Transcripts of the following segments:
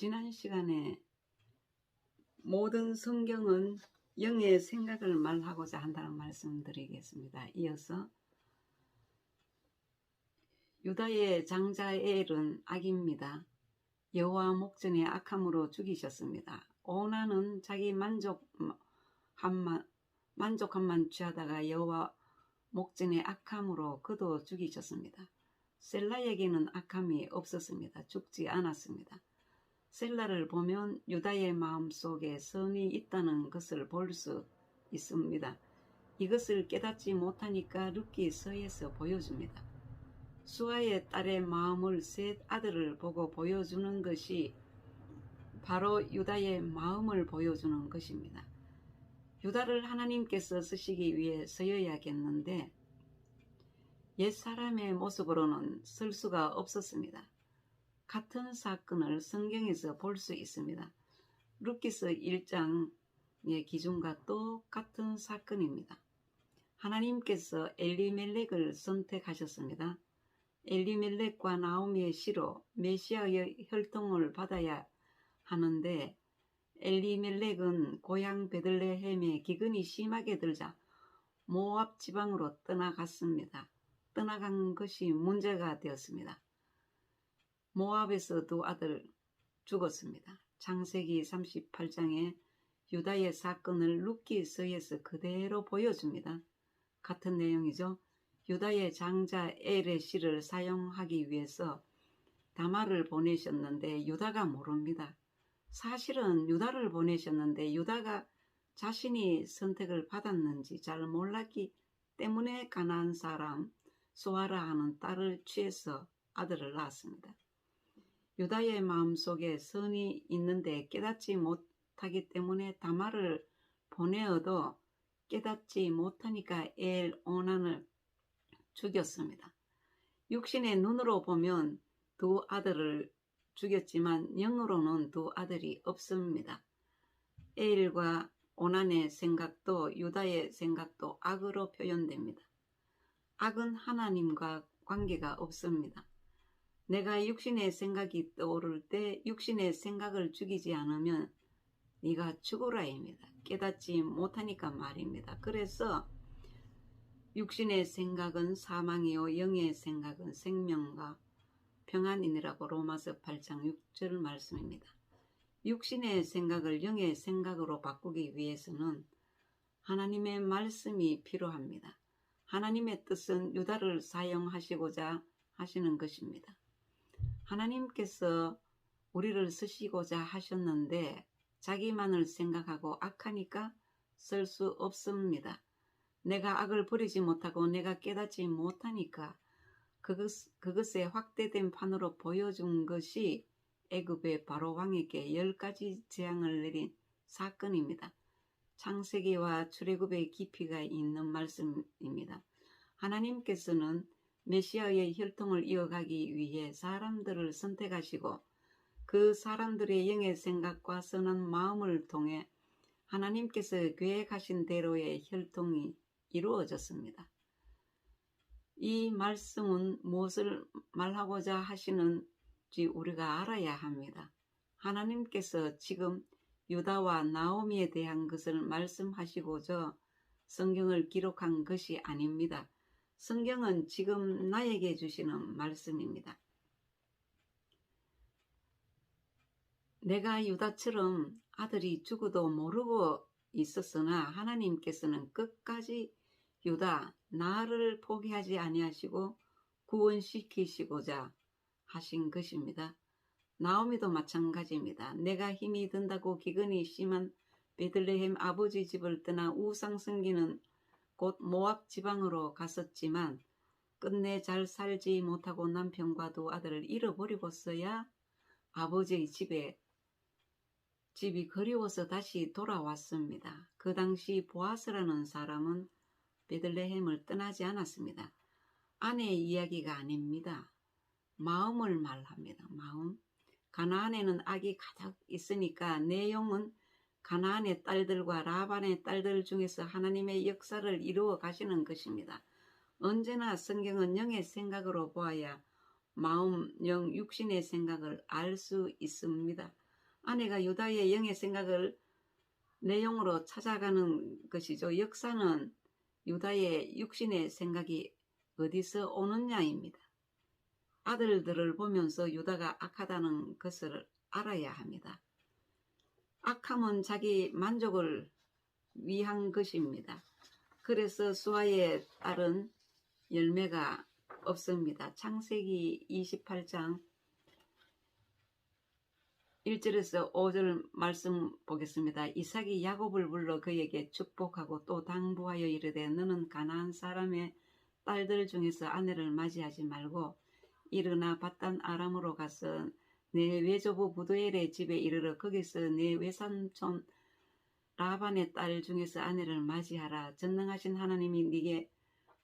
지난 시간에 모든 성경은 영의 생각을 말하고자 한다는 말씀드리겠습니다. 이어서 유다의 장자 엘은 악입니다. 여호와 목전에 악함으로 죽이셨습니다. 오나는 자기 만족함만 취하다가 여호와 목전에 악함으로 그도 죽이셨습니다. 셀라에게는 악함이 없었습니다. 죽지 않았습니다. 셀라를 보면 유다의 마음속에 선이 있다는 것을 볼 수 있습니다. 이것을 깨닫지 못하니까 룻기서에서 보여줍니다. 수아의 딸의 마음을 셋 아들을 보고 보여주는 것이 바로 유다의 마음을 보여주는 것입니다. 유다를 하나님께서 쓰시기 위해 쓰여야겠는데 옛사람의 모습으로는 쓸 수가 없었습니다. 같은 사건을 성경에서 볼 수 있습니다. 룻기서 1장의 기준과 똑같은 사건입니다. 하나님께서 엘리멜렉을 선택하셨습니다. 엘리멜렉과 나오미의 시로 메시아의 혈통을 받아야 하는데 엘리멜렉은 고향 베들레헴에 기근이 심하게 들자 모압 지방으로 떠나갔습니다. 떠나간 것이 문제가 되었습니다. 모압에서 두 아들 죽었습니다. 창세기 38장에 유다의 사건을 룻기서에서 그대로 보여줍니다. 같은 내용이죠. 유다의 장자 엘의 시를 사용하기 위해서 다말을 보내셨는데 유다가 모릅니다. 사실은 유다를 보내셨는데 유다가 자신이 선택을 받았는지 잘 몰랐기 때문에 가나안 사람 수아라 하는 딸을 취해서 아들을 낳았습니다. 유다의 마음속에 선이 있는데 깨닫지 못하기 때문에 다말을 보내어도 깨닫지 못하니까 엘 오난을 죽였습니다. 육신의 눈으로 보면 두 아들을 죽였지만 영으로는 두 아들이 없습니다. 엘과 오난의 생각도 유다의 생각도 악으로 표현됩니다. 악은 하나님과 관계가 없습니다. 내가 육신의 생각이 떠오를 때 육신의 생각을 죽이지 않으면 네가 죽으라입니다. 깨닫지 못하니까 말입니다. 그래서 육신의 생각은 사망이요 영의 생각은 생명과 평안이니라고 로마서 8장 6절 말씀입니다. 육신의 생각을 영의 생각으로 바꾸기 위해서는 하나님의 말씀이 필요합니다. 하나님의 뜻은 유다를 사용하시고자 하시는 것입니다. 하나님께서 우리를 쓰시고자 하셨는데 자기만을 생각하고 악하니까 쓸 수 없습니다. 내가 악을 버리지 못하고 내가 깨닫지 못하니까 그것의 확대된 판으로 보여준 것이 애굽의 바로 왕에게 10가지 재앙을 내린 사건입니다. 창세기와 출애굽의 깊이가 있는 말씀입니다. 하나님께서는 메시아의 혈통을 이어가기 위해 사람들을 선택하시고 그 사람들의 영의 생각과 선한 마음을 통해 하나님께서 계획하신 대로의 혈통이 이루어졌습니다. 이 말씀은 무엇을 말하고자 하시는지 우리가 알아야 합니다. 하나님께서 지금 유다와 나오미에 대한 것을 말씀하시고자 성경을 기록한 것이 아닙니다. 성경은 지금 나에게 주시는 말씀입니다. 내가 유다처럼 아들이 죽어도 모르고 있었으나 하나님께서는 끝까지 유다 나를 포기하지 아니하시고 구원시키시고자 하신 것입니다. 나오미도 마찬가지입니다. 내가 힘이 든다고 기근이 심한 베들레헴 아버지 집을 떠나 우상 섬기는 곧 모압 지방으로 갔었지만 끝내 잘 살지 못하고 남편과 두 아들을 잃어버리고서야 아버지의 집이 그리워서 다시 돌아왔습니다. 그 당시 보아스라는 사람은 베들레헴을 떠나지 않았습니다. 아내의 이야기가 아닙니다. 마음을 말합니다. 마음. 가나안에는 악이 가득 있으니까 내 영은 가나안의 딸들과 라반의 딸들 중에서 하나님의 역사를 이루어 가시는 것입니다. 언제나 성경은 영의 생각으로 보아야 마음, 영, 육신의 생각을 알 수 있습니다. 아내가 유다의 영의 생각을 내용으로 찾아가는 것이죠. 역사는 유다의 육신의 생각이 어디서 오느냐입니다. 아들들을 보면서 유다가 악하다는 것을 알아야 합니다. 악함은 자기 만족을 위한 것입니다. 그래서 수아의 딸은 열매가 없습니다. 창세기 28장 1절에서 5절 말씀 보겠습니다. 이삭이 야곱을 불러 그에게 축복하고 또 당부하여 이르되 너는 가나안 사람의 딸들 중에서 아내를 맞이하지 말고 일어나 밧단 아람으로 가서 내 외조부 부두엘의 집에 이르러 거기서 내 외삼촌 라반의 딸 중에서 아내를 맞이하라. 전능하신 하나님이 네게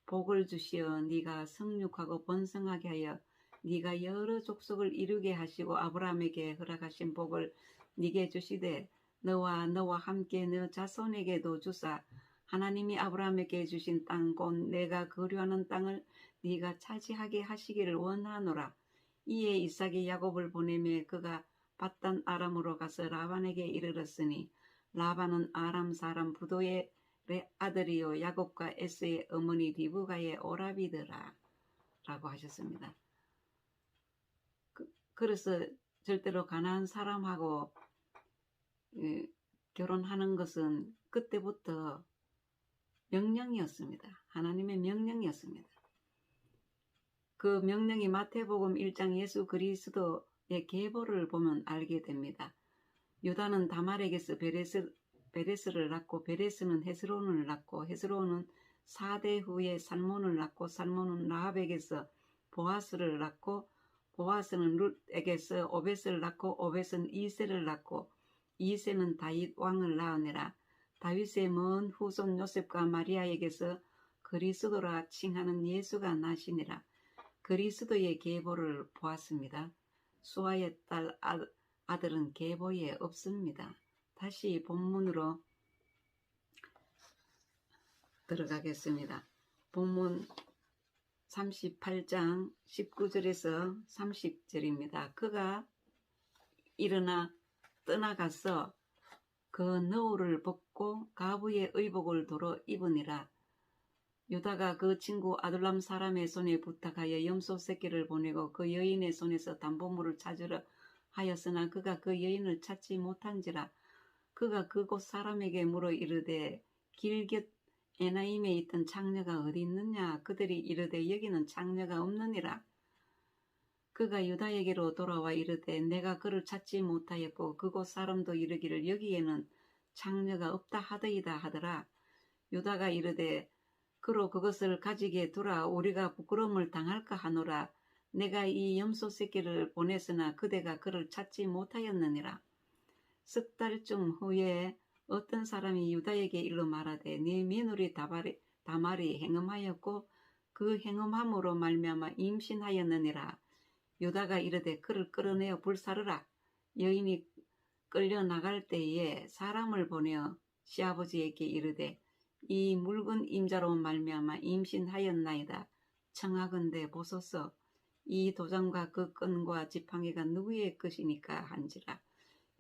복을 주시어 네가 성육하고 번성하게 하여 네가 여러 족속을 이루게 하시고 아브라함에게 허락하신 복을 네게 주시되 너와 함께 너 자손에게도 주사 하나님이 아브라함에게 주신 땅 곧 내가 거류하는 땅을 네가 차지하게 하시기를 원하노라. 이에 이삭이 야곱을 보내매 그가 밧단 아람으로 가서 라반에게 이르렀으니 라반은 아람 사람 부도의 아들이요 야곱과 에스의 어머니 리브가의 오라비더라 라고 하셨습니다. 그래서 절대로 가나안 사람하고 결혼하는 것은 그때부터 명령이었습니다. 하나님의 명령이었습니다. 그 명령이 마태복음 1장 예수 그리스도의 계보를 보면 알게 됩니다. 유다는 다말에게서 베레스를 낳고 베레스는 헤스론을 낳고 헤스론은 4대 후에 살몬을 낳고 살몬은 라합에게서 보아스를 낳고 보아스는 룻에게서 오벳을 낳고 오벳은 이세를 낳고 이세는 다윗 왕을 낳으니라. 다윗의 먼 후손 요셉과 마리아에게서 그리스도라 칭하는 예수가 나시니라. 그리스도의 계보를 보았습니다. 수아의 딸 아들은 계보에 없습니다. 다시 본문으로 들어가겠습니다. 본문 38장 19절에서 30절입니다. 그가 일어나 떠나가서 그 너울을 벗고 가부의 의복을 도로 입으니라. 유다가 그 친구 아둘람 사람의 손에 부탁하여 염소 새끼를 보내고 그 여인의 손에서 담보물을 찾으려 하였으나 그가 그 여인을 찾지 못한지라. 그가 그곳 사람에게 물어 이르되 길 곁 에나임에 있던 창녀가 어디 있느냐. 그들이 이르되 여기는 창녀가 없느니라. 그가 유다에게로 돌아와 이르되 내가 그를 찾지 못하였고 그곳 사람도 이르기를 여기에는 창녀가 없다 하더이다 하더라. 유다가 이르되 그로 그것을 가지게 두라. 우리가 부끄러움을 당할까 하노라. 내가 이 염소 새끼를 보냈으나 그대가 그를 찾지 못하였느니라. 석 달쯤 후에 어떤 사람이 유다에게 일러 말하되 네 며느리 다말이 행음하였고 그 행음함으로 말미암아 임신하였느니라. 유다가 이르되 그를 끌어내어 불사르라. 여인이 끌려 나갈 때에 사람을 보내어 시아버지에게 이르되 이 묽은 임자로 말미암아 임신하였나이다. 청하건대 보소서. 이 도장과 그 끈과 지팡이가 누구의 것이니까 한지라.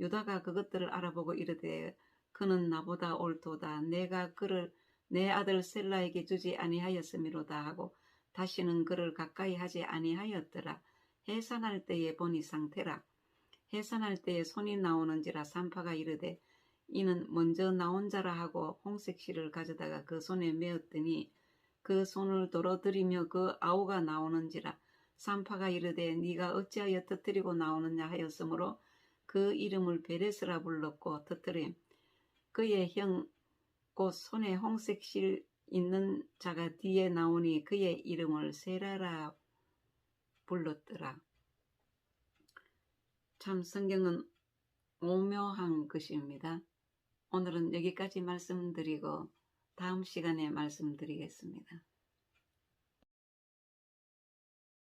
유다가 그것들을 알아보고 이르되 그는 나보다 옳도다. 내가 그를 내 아들 셀라에게 주지 아니하였음이로다 하고 다시는 그를 가까이 하지 아니하였더라. 해산할 때에 보니 상태라. 해산할 때에 손이 나오는지라. 산파가 이르되 이는 먼저 나온 자라 하고 홍색 실을 가져다가 그 손에 메었더니 그 손을 도로 들이며 그 아우가 나오는지라. 산파가 이르되 네가 어찌하여 터뜨리고 나오느냐 하였으므로 그 이름을 베레스라 불렀고 터뜨림. 그의 형 곧 손에 홍색 실 있는 자가 뒤에 나오니 그의 이름을 세라라 불렀더라. 참 성경은 오묘한 것입니다. 오늘은 여기까지 말씀드리고 다음 시간에 말씀드리겠습니다.